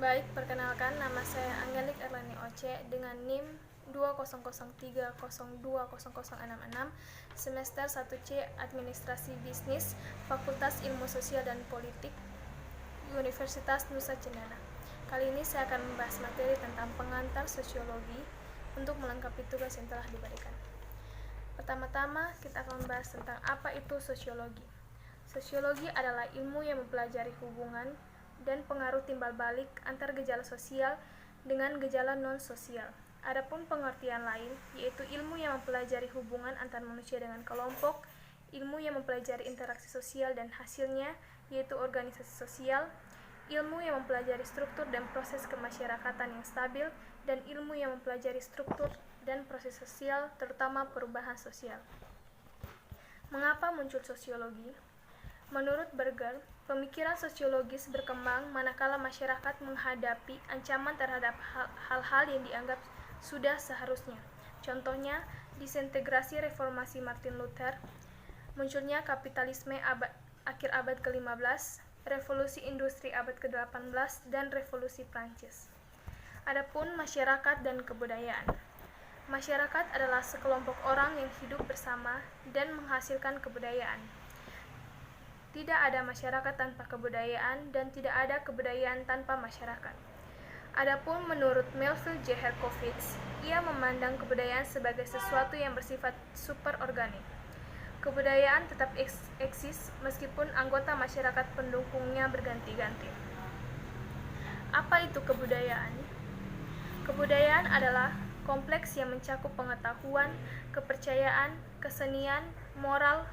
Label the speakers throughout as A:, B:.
A: Baik, perkenalkan nama saya Anggelik Erlani Oce dengan NIM 2003020066 semester 1C Administrasi Bisnis Fakultas Ilmu Sosial dan Politik Universitas Nusa Cendana. Kali ini saya akan membahas materi tentang pengantar sosiologi untuk melengkapi tugas yang telah diberikan. Pertama-tama kita akan membahas tentang apa itu sosiologi. Sosiologi adalah ilmu yang mempelajari hubungan dan pengaruh timbal balik antar gejala sosial dengan gejala non-sosial. Adapun pengertian lain, yaitu ilmu yang mempelajari hubungan antar manusia dengan kelompok, ilmu yang mempelajari interaksi sosial dan hasilnya, yaitu organisasi sosial, ilmu yang mempelajari struktur dan proses kemasyarakatan yang stabil, dan ilmu yang mempelajari struktur dan proses sosial, terutama perubahan sosial. Mengapa muncul sosiologi? Menurut Berger, pemikiran sosiologis berkembang manakala masyarakat menghadapi ancaman terhadap hal-hal yang dianggap sudah seharusnya. Contohnya, disintegrasi reformasi Martin Luther, munculnya kapitalisme akhir abad ke-15, revolusi industri abad ke-18, dan revolusi Prancis. Adapun masyarakat dan kebudayaan. Masyarakat adalah sekelompok orang yang hidup bersama dan menghasilkan kebudayaan. Tidak ada masyarakat tanpa kebudayaan dan tidak ada kebudayaan tanpa masyarakat. Adapun menurut Melville J. Herkovitz, ia memandang kebudayaan sebagai sesuatu yang bersifat superorganik. Kebudayaan tetap eksis meskipun anggota masyarakat pendukungnya berganti-ganti. Apa itu kebudayaan? Kebudayaan adalah kompleks yang mencakup pengetahuan, kepercayaan, kesenian, moral,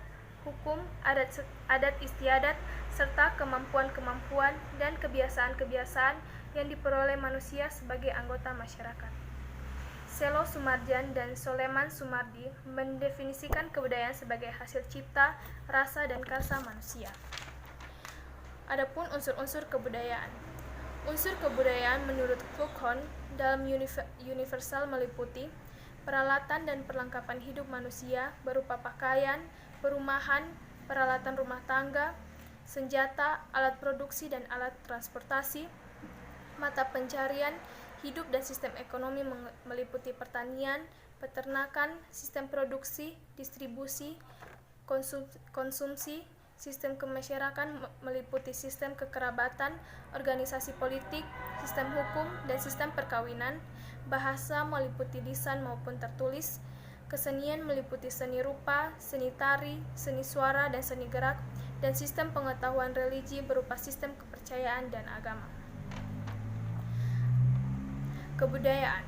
A: hukum, adat istiadat, serta kemampuan-kemampuan dan kebiasaan-kebiasaan yang diperoleh manusia sebagai anggota masyarakat. Selo Sumarjan dan Soleman Sumardi mendefinisikan kebudayaan sebagai hasil cipta, rasa, dan karsa manusia. Adapun unsur-unsur kebudayaan. Unsur kebudayaan menurut Kluckhohn dalam universal meliputi peralatan dan perlengkapan hidup manusia berupa pakaian, perumahan, peralatan rumah tangga, senjata, alat produksi dan alat transportasi, mata pencarian, hidup dan sistem ekonomi meliputi pertanian, peternakan, sistem produksi, distribusi, konsumsi, sistem kemasyarakatan meliputi sistem kekerabatan, organisasi politik, sistem hukum, dan sistem perkawinan, bahasa meliputi lisan maupun tertulis, kesenian meliputi seni rupa, seni tari, seni suara, dan seni gerak, dan sistem pengetahuan religi berupa sistem kepercayaan dan agama. Kebudayaan.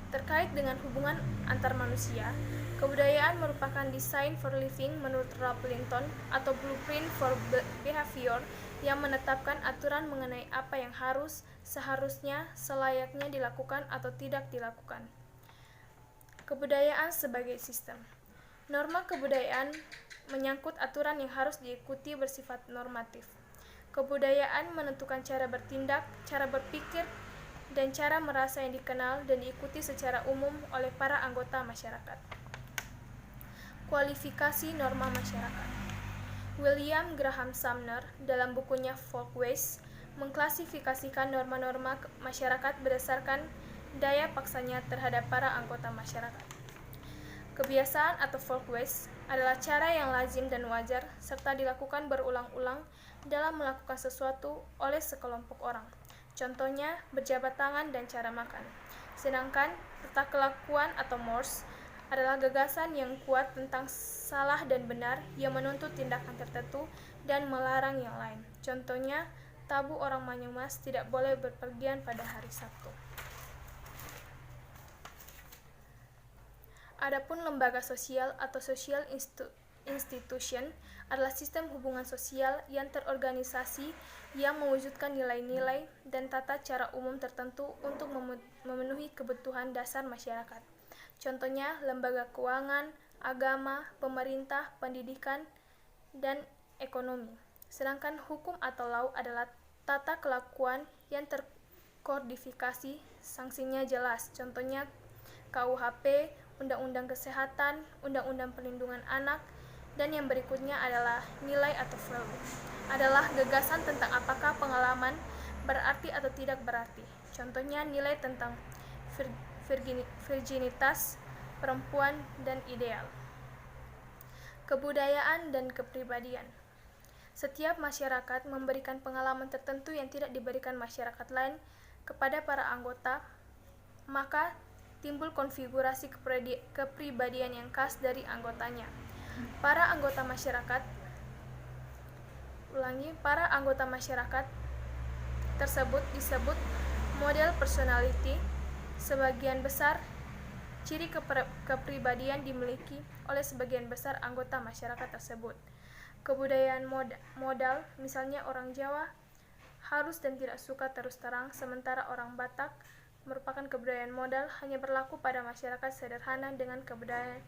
A: Terkait dengan hubungan antar manusia, kebudayaan merupakan design for living menurut Ralph Ellington atau blueprint for behavior yang menetapkan aturan mengenai apa yang harus, seharusnya, selayaknya dilakukan atau tidak dilakukan. Kebudayaan sebagai sistem. Norma kebudayaan menyangkut aturan yang harus diikuti bersifat normatif. Kebudayaan menentukan cara bertindak, cara berpikir, dan cara merasa yang dikenal dan diikuti secara umum oleh para anggota masyarakat. Kualifikasi norma masyarakat. William Graham Sumner dalam bukunya Folkways mengklasifikasikan norma-norma masyarakat berdasarkan daya paksanya terhadap para anggota masyarakat. Kebiasaan atau folkways adalah cara yang lazim dan wajar serta dilakukan berulang-ulang dalam melakukan sesuatu oleh sekelompok orang. Contohnya, berjabat tangan dan cara makan. Sedangkan tata kelakuan atau mores adalah gagasan yang kuat tentang salah dan benar yang menuntut tindakan tertentu dan melarang yang lain. Contohnya, tabu orang Banyumas tidak boleh berpergian pada hari Sabtu. Adapun lembaga sosial atau social institution adalah sistem hubungan sosial yang terorganisasi yang mewujudkan nilai-nilai dan tata cara umum tertentu untuk memenuhi kebutuhan dasar masyarakat. Contohnya, lembaga keuangan, agama, pemerintah, pendidikan, dan ekonomi. Sedangkan hukum atau law adalah tata kelakuan yang terkodifikasi, sanksinya jelas. Contohnya, KUHP, Undang-Undang Kesehatan, Undang-Undang Perlindungan Anak, dan yang berikutnya adalah nilai atau value. Adalah gagasan tentang apakah pengalaman berarti atau tidak berarti. Contohnya nilai tentang virginitas perempuan dan ideal. Kebudayaan dan kepribadian. Setiap masyarakat memberikan pengalaman tertentu yang tidak diberikan masyarakat lain kepada para anggota, maka timbul konfigurasi kepribadian yang khas dari anggotanya. Para anggota masyarakat tersebut disebut model personality. Sebagian besar ciri kepribadian dimiliki oleh sebagian besar anggota masyarakat tersebut. Kebudayaan modal, misalnya orang Jawa harus dan tidak suka terus terang, sementara orang Batak merupakan kebudayaan modal hanya berlaku pada masyarakat sederhana dengan kebudayaan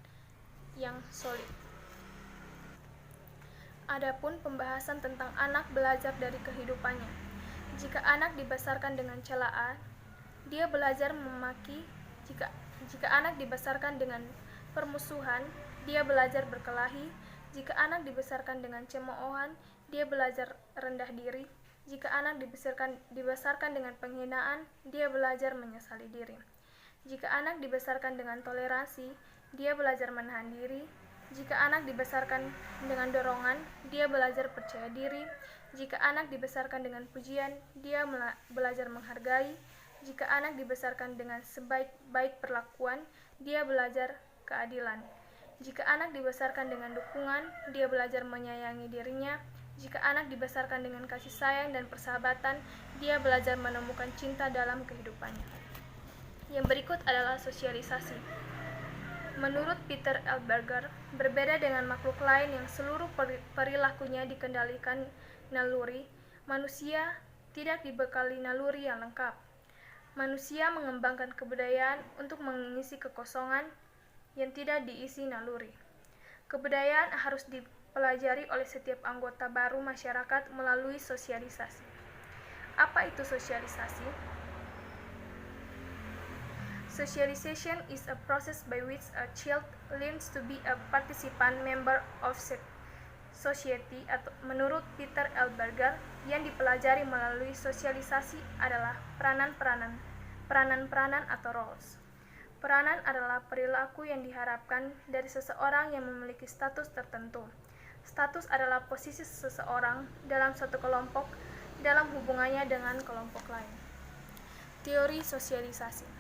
A: yang solid. Adapun pembahasan tentang anak belajar dari kehidupannya. Jika anak dibesarkan dengan celaan, dia belajar memaki. Jika anak dibesarkan dengan permusuhan, dia belajar berkelahi. Jika anak dibesarkan dengan cemoohan, dia belajar rendah diri. Jika anak dibesarkan dengan penghinaan, dia belajar menyesali diri. Jika anak dibesarkan dengan toleransi, dia belajar menahan diri. Jika anak dibesarkan dengan dorongan, dia belajar percaya diri. Jika anak dibesarkan dengan pujian, dia belajar menghargai. Jika anak dibesarkan dengan sebaik-baik perlakuan, dia belajar keadilan. Jika anak dibesarkan dengan dukungan, dia belajar menyayangi dirinya. Jika anak dibesarkan dengan kasih sayang dan persahabatan, dia belajar menemukan cinta dalam kehidupannya. Yang berikut adalah sosialisasi. Menurut Peter L. Berger, berbeda dengan makhluk lain yang seluruh perilakunya dikendalikan naluri, manusia tidak dibekali naluri yang lengkap. Manusia mengembangkan kebudayaan untuk mengisi kekosongan yang tidak diisi naluri. Kebudayaan harus dipelajari oleh setiap anggota baru masyarakat melalui sosialisasi. Apa itu sosialisasi? Socialization is a process by which a child learns to be a participant member of society. Atau menurut Peter L. Berger, yang dipelajari melalui sosialisasi adalah peranan-peranan atau roles. Peranan adalah perilaku yang diharapkan dari seseorang yang memiliki status tertentu. Status adalah posisi seseorang dalam suatu kelompok dalam hubungannya dengan kelompok lain. Teori sosialisasi.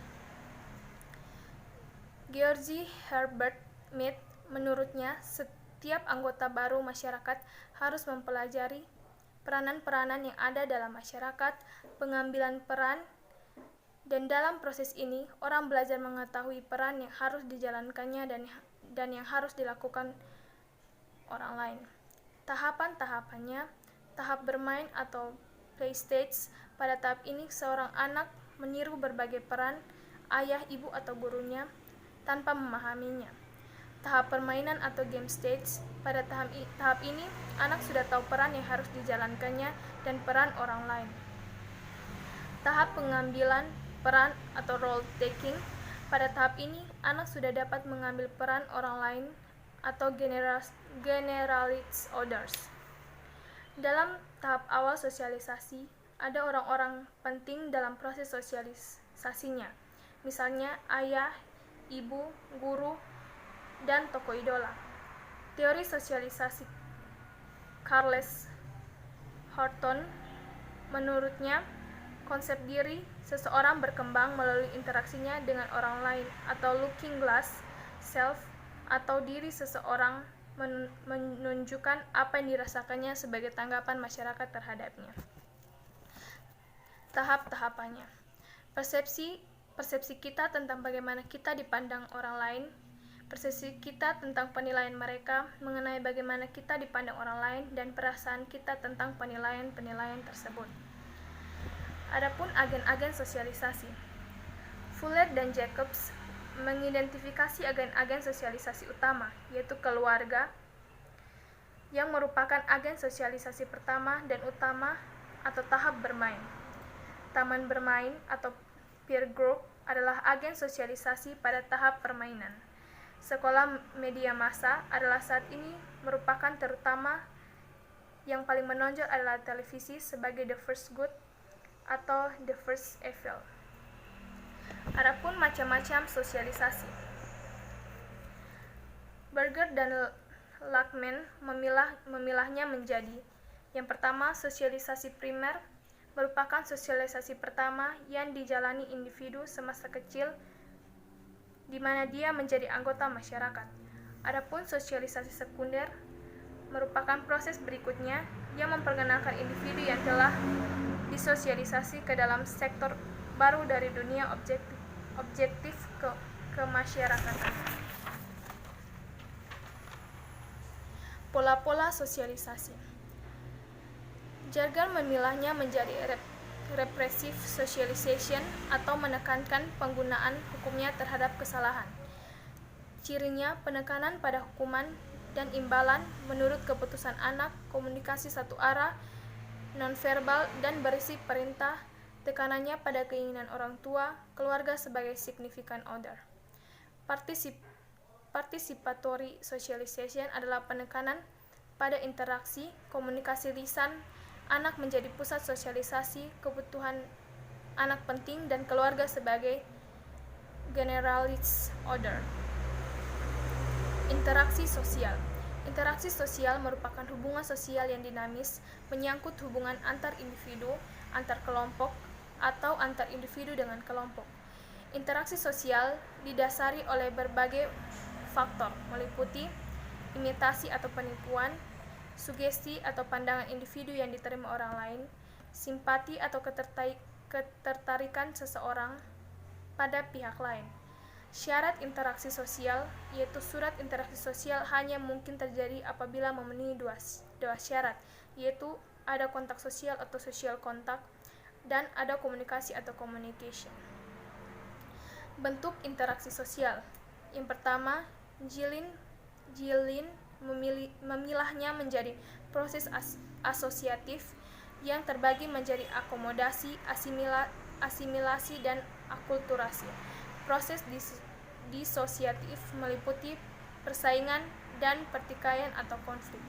A: George Herbert Mead, menurutnya, setiap anggota baru masyarakat harus mempelajari peranan-peranan yang ada dalam masyarakat, pengambilan peran, dan dalam proses ini, orang belajar mengetahui peran yang harus dijalankannya dan yang harus dilakukan orang lain. Tahapan-tahapannya, tahap bermain atau play stage. Pada tahap ini, seorang anak meniru berbagai peran ayah, ibu, atau gurunya tanpa memahaminya. Tahap permainan atau game stage. Pada tahap ini, anak sudah tahu peran yang harus dijalankannya dan peran orang lain. Tahap pengambilan peran atau role taking. Pada tahap ini, anak sudah dapat mengambil peran orang lain atau generalist orders. Dalam tahap awal sosialisasi, ada orang-orang penting dalam proses sosialisasinya. Misalnya ayah, ibu, guru, dan tokoh idola. Teori sosialisasi Charles Horton, menurutnya, konsep diri seseorang berkembang melalui interaksinya dengan orang lain atau looking glass self, atau diri seseorang menunjukkan apa yang dirasakannya sebagai tanggapan masyarakat terhadapnya. Tahap-tahapannya. Persepsi kita tentang bagaimana kita dipandang orang lain, persepsi kita tentang penilaian mereka mengenai bagaimana kita dipandang orang lain, dan perasaan kita tentang penilaian-penilaian tersebut. Adapun agen-agen sosialisasi. Fuller dan Jacobs mengidentifikasi agen-agen sosialisasi utama, yaitu keluarga, yang merupakan agen sosialisasi pertama dan utama atau tahap bermain. Taman bermain atau peer group adalah agen sosialisasi pada tahap permainan. Sekolah media massa adalah saat ini merupakan terutama yang paling menonjol adalah televisi sebagai the first good atau the first evil. Adapun macam-macam sosialisasi. Berger dan Lackman memilahnya menjadi: yang pertama, sosialisasi primer merupakan sosialisasi pertama yang dijalani individu semasa kecil di mana dia menjadi anggota masyarakat. Adapun sosialisasi sekunder merupakan proses berikutnya yang memperkenalkan individu yang telah disosialisasi ke dalam sektor baru dari dunia objektif ke masyarakatan. Pola-pola sosialisasi. Jaeger memilahnya menjadi repressive socialization atau menekankan penggunaan hukumnya terhadap kesalahan. Cirinya penekanan pada hukuman dan imbalan menurut keputusan anak, komunikasi satu arah, nonverbal dan berisi perintah, tekanannya pada keinginan orang tua, keluarga sebagai significant other. Participatory socialization adalah penekanan pada interaksi, komunikasi lisan, anak menjadi pusat sosialisasi, kebutuhan anak penting, dan keluarga sebagai generalist order. Interaksi sosial. Interaksi sosial merupakan hubungan sosial yang dinamis, menyangkut hubungan antar individu, antar kelompok, atau antar individu dengan kelompok. Interaksi sosial didasari oleh berbagai faktor, meliputi imitasi atau penipuan, sugesti atau pandangan individu yang diterima orang lain, simpati atau ketertarikan seseorang pada pihak lain. Syarat interaksi sosial, yaitu surat interaksi sosial hanya mungkin terjadi apabila memenuhi dua syarat, yaitu ada kontak sosial atau social contact, dan ada komunikasi atau communication. Bentuk interaksi sosial. Yang pertama, Gilin memilahnya menjadi proses asosiatif yang terbagi menjadi akomodasi, asimilasi, dan akulturasi. Proses disosiatif meliputi persaingan dan pertikaian atau konflik.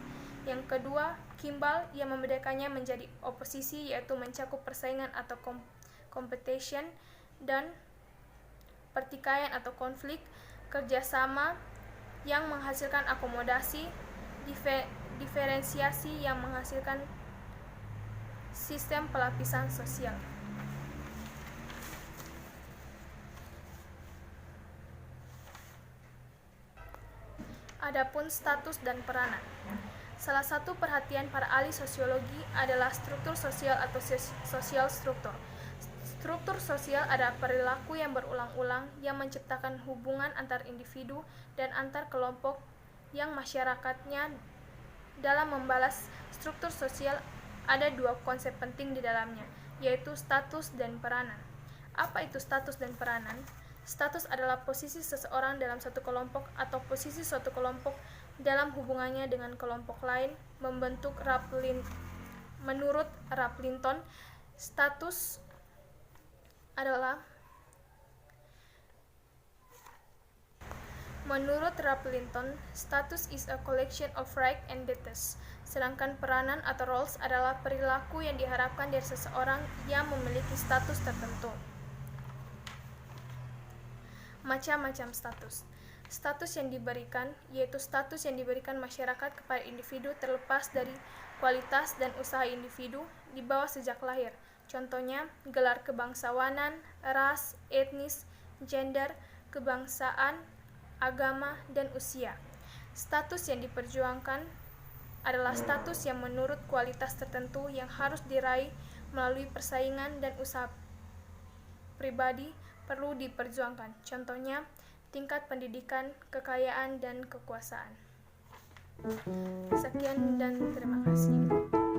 A: Yang kedua, Kimball yang membedakannya menjadi oposisi, yaitu mencakup persaingan atau competition, dan pertikaian atau konflik, kerjasama yang menghasilkan akomodasi, diferensiasi yang menghasilkan sistem pelapisan sosial. Adapun status dan peranan. Salah satu perhatian para ahli sosiologi adalah struktur sosial atau sosial struktur. Struktur sosial adalah perilaku yang berulang-ulang yang menciptakan hubungan antar individu dan antar kelompok yang masyarakatnya. Dalam membalas struktur sosial ada dua konsep penting di dalamnya, yaitu status dan peranan. Apa itu status dan peranan? Status adalah posisi seseorang dalam satu kelompok atau posisi suatu kelompok dalam hubungannya dengan kelompok lain. Menurut Raplinton, status is a collection of rights and duties. Sedangkan peranan atau roles adalah perilaku yang diharapkan dari seseorang yang memiliki status tertentu. Macam-macam status. Status yang diberikan, yaitu status yang diberikan masyarakat kepada individu terlepas dari kualitas dan usaha individu di bawah sejak lahir. Contohnya, gelar kebangsawanan, ras, etnis, gender, kebangsaan, agama, dan usia. Status yang diperjuangkan adalah status yang menurut kualitas tertentu yang harus diraih melalui persaingan dan usaha pribadi perlu diperjuangkan. Contohnya, tingkat pendidikan, kekayaan, dan kekuasaan. Sekian dan terima kasih.